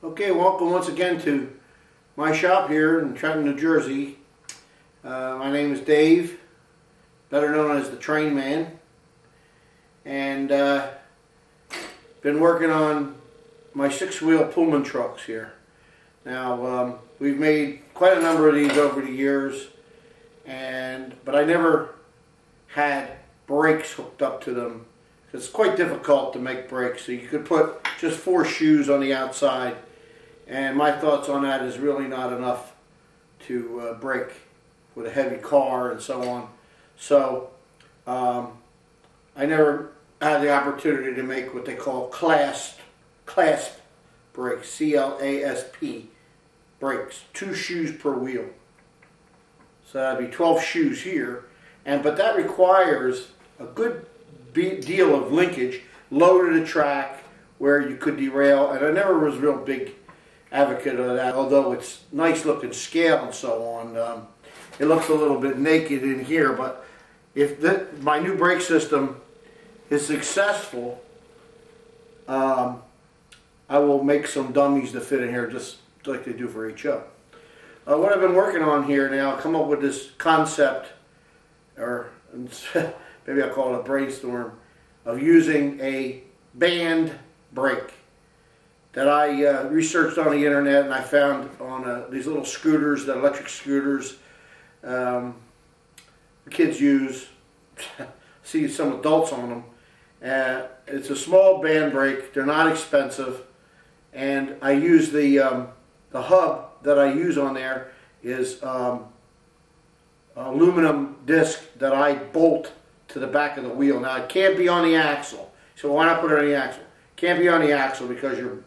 Okay, welcome once again to my shop here in Trenton, New Jersey. My name is Dave, better known as the Train Man, and been working on my six-wheel Pullman trucks here. Now, we've made quite a number of these over the years, but I never had brakes hooked up to them. It's quite difficult to make brakes, so you could put just 4 shoes on the outside, and my thoughts on that is really not enough to brake with a heavy car and so on. So I never had the opportunity to make what they call clasp brakes, C-L-A-S-P brakes, 2 shoes per wheel. So that'd be 12 shoes here, but that requires a good deal of linkage, low to the track where you could derail, and I never was a real big advocate of that, although it's nice looking scale and so on. It looks a little bit naked in here, but if my new brake system is successful, I will make some dummies to fit in here just like they do for HO. What I've been working on here now, I come up with this concept, or maybe I'll call it a brainstorm, of using a band brake that I researched on the internet, and I found on these little scooters, the electric scooters the kids use. See some adults on them. It's a small band brake. They're not expensive, and I use the hub that I use on there is aluminum disc that I bolt to the back of the wheel. Now it can't be on the axle, so why not put it on the axle? It can't be on the axle because you're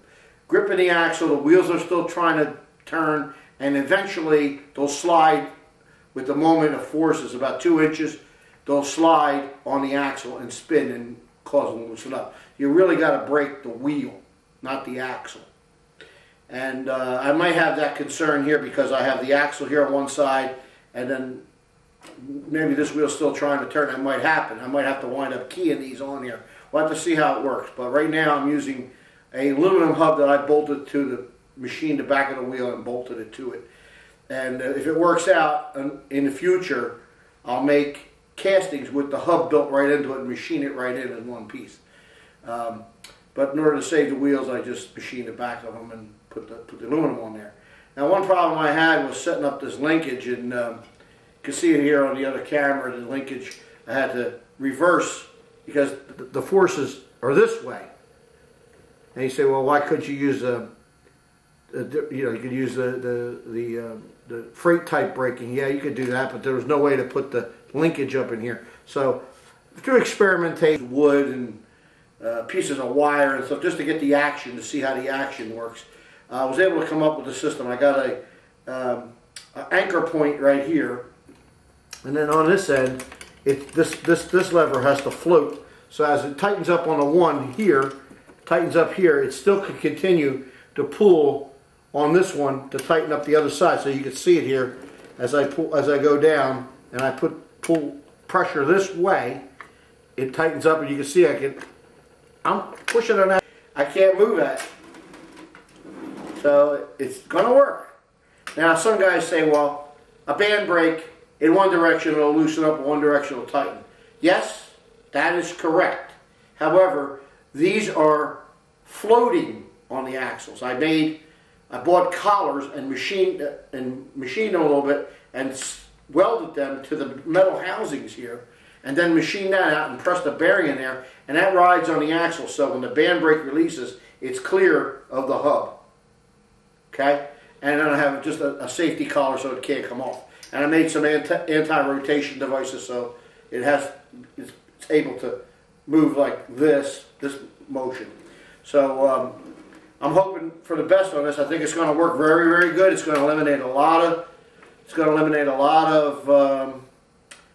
gripping the axle, the wheels are still trying to turn, and eventually they'll slide with the moment of force is about 2 inches. They'll slide on the axle and spin and cause them to loosen up. You really got to brake the wheel, not the axle. And I might have that concern here because I have the axle here on one side, and then maybe this wheel's still trying to turn. That might happen. I might have to wind up keying these on here. We'll have to see how it works. But right now I'm using an aluminum hub that I bolted to the machine, the back of the wheel, and bolted it to it. And if it works out in the future, I'll make castings with the hub built right into it and machine it right in one piece. But in order to save the wheels, I just machined the back of them and put the aluminum on there. Now, one problem I had was setting up this linkage, and you can see it here on the other camera, the linkage. I had to reverse because the forces are this way. And you say, well, why couldn't you use you could use the freight type braking? Yeah, you could do that, but there was no way to put the linkage up in here. So through experimentation, wood and pieces of wire and stuff, just to get the action, to see how the action works, I was able to come up with a system. I got an anchor point right here, and then on this end, this lever has to float. So as it tightens up on the one here, tightens up here, it still could continue to pull on this one to tighten up the other side. So you can see it here as I go down and I pull pressure this way, it tightens up, and you can see I'm pushing on that. I can't move that. So it's gonna work. Now some guys say, well, a band brake in one direction will loosen up, in one direction will tighten. Yes, that is correct. However, these are floating on the axles. I bought collars and machined them a little bit and welded them to the metal housings here, and then machined that out and pressed a bearing in there, and that rides on the axle. So when the band brake releases, it's clear of the hub. Okay, and then I have just a safety collar so it can't come off. And I made some anti-rotation devices so it's able to move like this motion. So I'm hoping for the best on this. I think it's going to work very, very good. It's going to eliminate a lot of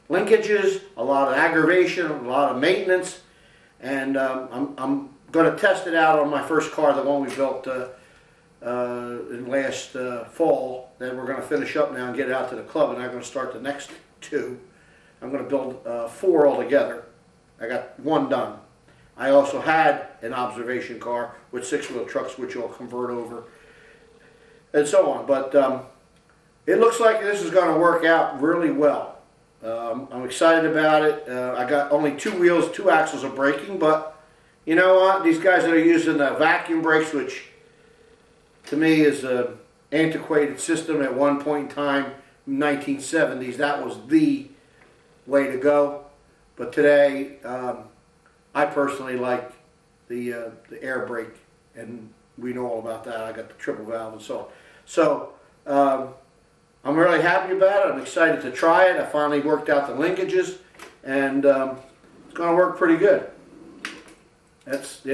linkages, a lot of aggravation, a lot of maintenance, and I'm going to test it out on my first car, the one we built in last fall, that we're going to finish up now and get it out to the club, and I'm going to start the next 2. I'm going to build 4 altogether. I got 1 done. I also had an observation car with 6-wheel trucks, which I'll convert over. and so on. But it looks like this is going to work out really well. I'm excited about it. I got only 2 wheels, 2 axles of braking, but you know what? These guys that are using the vacuum brakes, which to me is an antiquated system at one point in time, 1970s, that was the way to go. But today, I personally like the air brake, and we know all about that. I got the triple valve and so on. So I'm really happy about it. I'm excited to try it. I finally worked out the linkages, and it's going to work pretty good. That's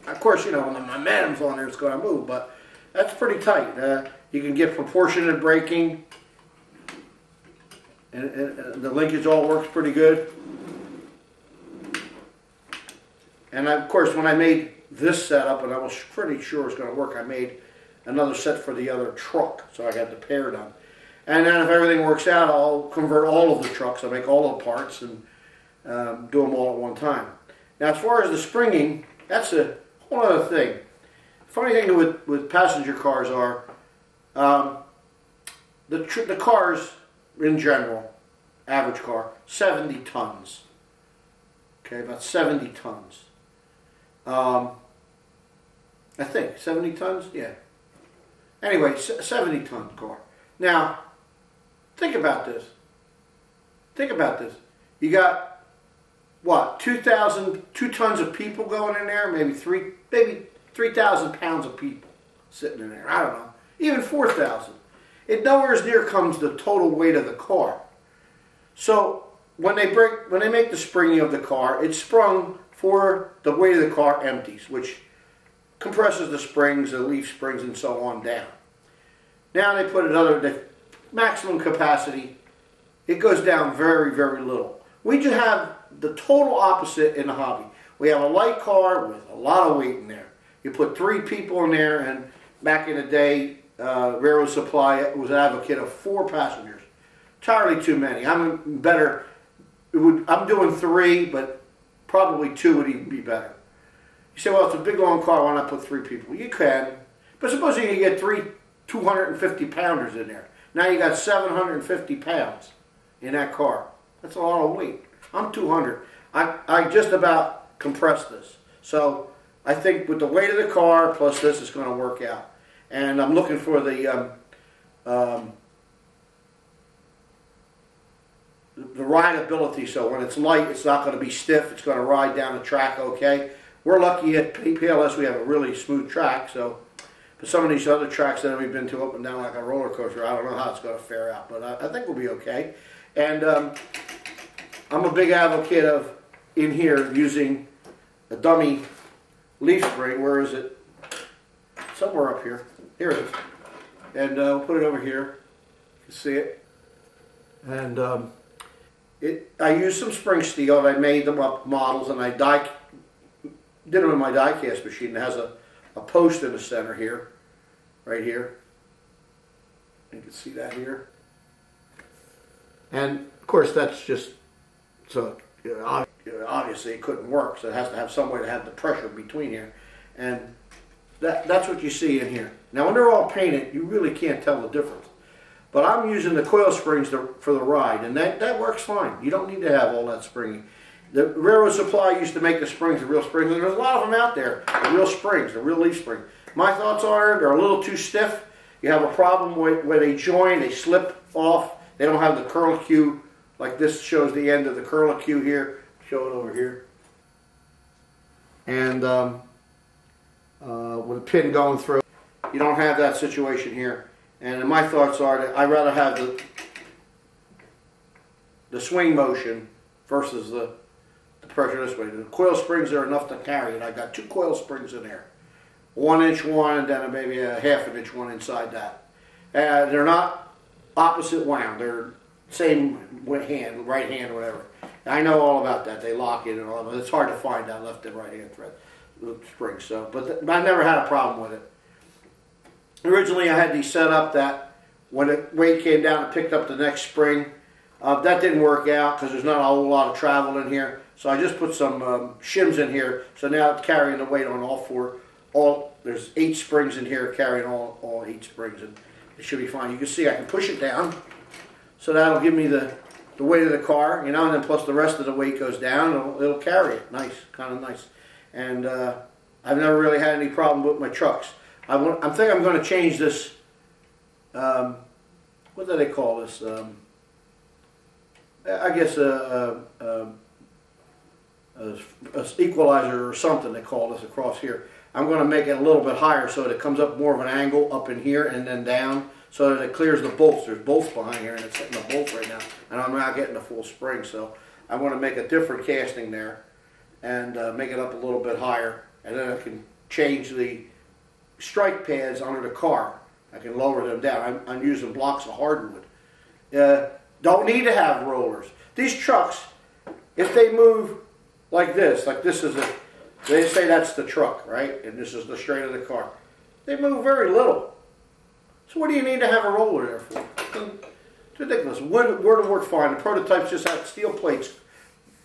of course, when the momentum's on there, it's going to move, but that's pretty tight. You can get proportionate braking, and the linkage all works pretty good. And of course, when I made this setup, and I was pretty sure it was going to work, I made another set for the other truck, so I got the pair done. And then if everything works out, I'll convert all of the trucks. I'll make all the parts and do them all at one time. Now, as far as the springing, that's a whole other thing. Funny thing with passenger cars are the cars in general, average car, 70 tons. Okay, about 70 tons. I think 70 tons. Yeah. Anyway, 70-ton car. Now, think about this. Think about this. You got, what, 2 tons of people going in there? Maybe 3,000 pounds of people sitting in there. I don't know. Even 4,000. It nowhere near comes the total weight of the car. So when they make the springing of the car, it's sprung for the weight of the car empties, which compresses the springs, the leaf springs, and so on down. Now they put the maximum capacity. It goes down very, very little. We just have the total opposite in the hobby. We have a light car with a lot of weight in there. You put 3 people in there, and back in the day, Railroad Supply was an advocate of 4 passengers. Entirely too many. I'm doing 3, but probably 2 would even be better. You say, well, it's a big long car, why not put 3 people? You can, but suppose you get 3 250 pounders in there. Now you got 750 pounds in that car. That's a lot of weight. I'm 200. I just about compressed this. So I think with the weight of the car plus this, it's going to work out. And I'm looking for the rideability, so when it's light, it's not going to be stiff. It's going to ride down the track okay. We're lucky at PLS we have a really smooth track, so but some of these other tracks that we've been to up and down like a roller coaster, I don't know how it's going to fare out, but I think we'll be okay. And I'm a big advocate of, in here, using a dummy leaf spring. Where is it? Somewhere up here. Here it is. And we'll put it over here. You can see it. And I used some spring steel, and I made them up models, and I did them in my die cast machine. It has a post in the center here, right here. You can see that here. And of course, that's just so obviously it couldn't work, so it has to have some way to have the pressure between here, and that's what you see in here. Now, when they're all painted, you really can't tell the difference. But I'm using the coil springs for the ride, and that works fine. You don't need to have all that springing. The Railroad Supply used to make the springs, the real springs, and there's a lot of them out there, the real springs, the real leaf spring. My thoughts are they're a little too stiff. You have a problem where they join, they slip off. They don't have the curlicue, like this shows the end of the curlicue here. Show it over here. And with a pin going through, you don't have that situation here. And my thoughts are that I'd rather have the swing motion versus the pressure this way. The coil springs are enough to carry it. I got 2 coil springs in there. 1-inch one, and then maybe a 1/2 inch one inside that. They're not opposite wound. They're same hand, right hand, whatever. I know all about that. They lock in and all that. It's hard to find that left and right hand thread, the springs. So, but I never had a problem with it. Originally, I had these set up that when the weight came down, it picked up the next spring. That didn't work out because there's not a whole lot of travel in here. So I just put some shims in here. So now it's carrying the weight on all there's 8 springs in here carrying all 8 springs, and it should be fine. You can see I can push it down, so that'll give me the weight of the car, and then plus the rest of the weight goes down, it'll carry it. Nice, kind of nice. And I've never really had any problem with my trucks. I think I'm going to change this, what do they call this? I guess a equalizer or something they call this across here. I'm going to make it a little bit higher so that it comes up more of an angle up in here and then down, so that it clears the bolts. There's bolts behind here, and it's hitting the bolts right now, and I'm not getting the full spring. So I want to make a different casting there and make it up a little bit higher, and then I can change the strike pads under the car. I can lower them down. I'm using blocks of hardwood. Don't need to have rollers. These trucks, if they move like this is they say that's the truck, right? And this is the straight of the car. They move very little. So what do you need to have a roller there for? It's ridiculous. Wood worked fine. The prototypes just had steel plates,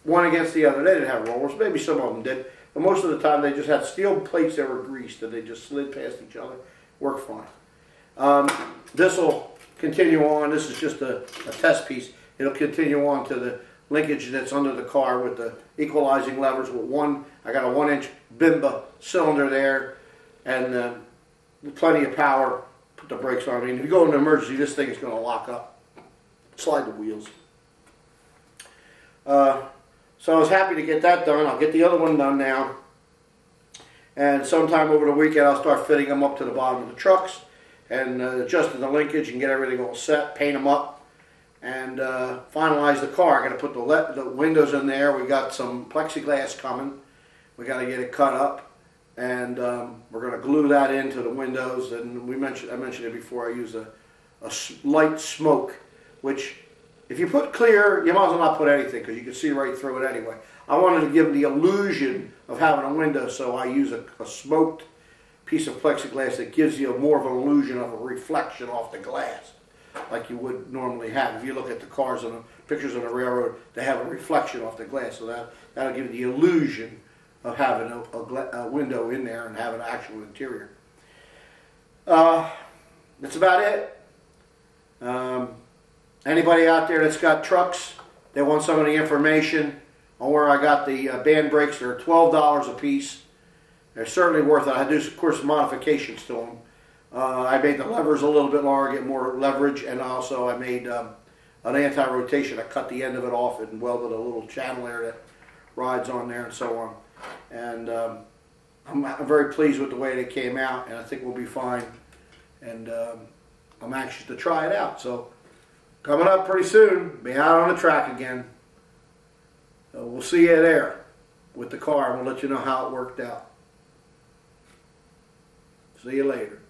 one against the other. They didn't have rollers. Maybe some of them did. But most of the time they just had steel plates that were greased and they just slid past each other. Worked fine. This will continue on. This is just a test piece. It'll continue on to the linkage that's under the car with the equalizing levers. I got a 1-inch Bimba cylinder there, and plenty of power. Put the brakes on. I mean, if you go into emergency, this thing is going to lock up. Slide the wheels. So I was happy to get that done. I'll get the other one done now. And sometime over the weekend, I'll start fitting them up to the bottom of the trucks and adjusting the linkage and get everything all set, paint them up, and finalize the car. I got to put the windows in there. We got some plexiglass coming. We got to get it cut up, and we're going to glue that into the windows. And I mentioned it before. I use a light smoke, which if you put clear, you might as well not put anything because you can see right through it anyway. I wanted to give the illusion of having a window, so I use a smoked piece of plexiglass that gives you more of an illusion of a reflection off the glass, like you would normally have. If you look at the cars and the pictures on the railroad, they have a reflection off the glass, so that'll give you the illusion of having a window in there and having an actual interior. That's about it. Anybody out there that's got trucks, they want some of the information on where I got the band brakes. They're $12 a piece. They're certainly worth it. I do, of course, modifications to them. I made the levers a little bit longer, get more leverage, and also I made an anti-rotation. I cut the end of it off and welded a little channel there that rides on there and so on. And I'm very pleased with the way they came out, and I think we'll be fine. And I'm anxious to try it out. So coming up pretty soon, be out on the track again. We'll see you there with the car, and we'll let you know how it worked out. See you later.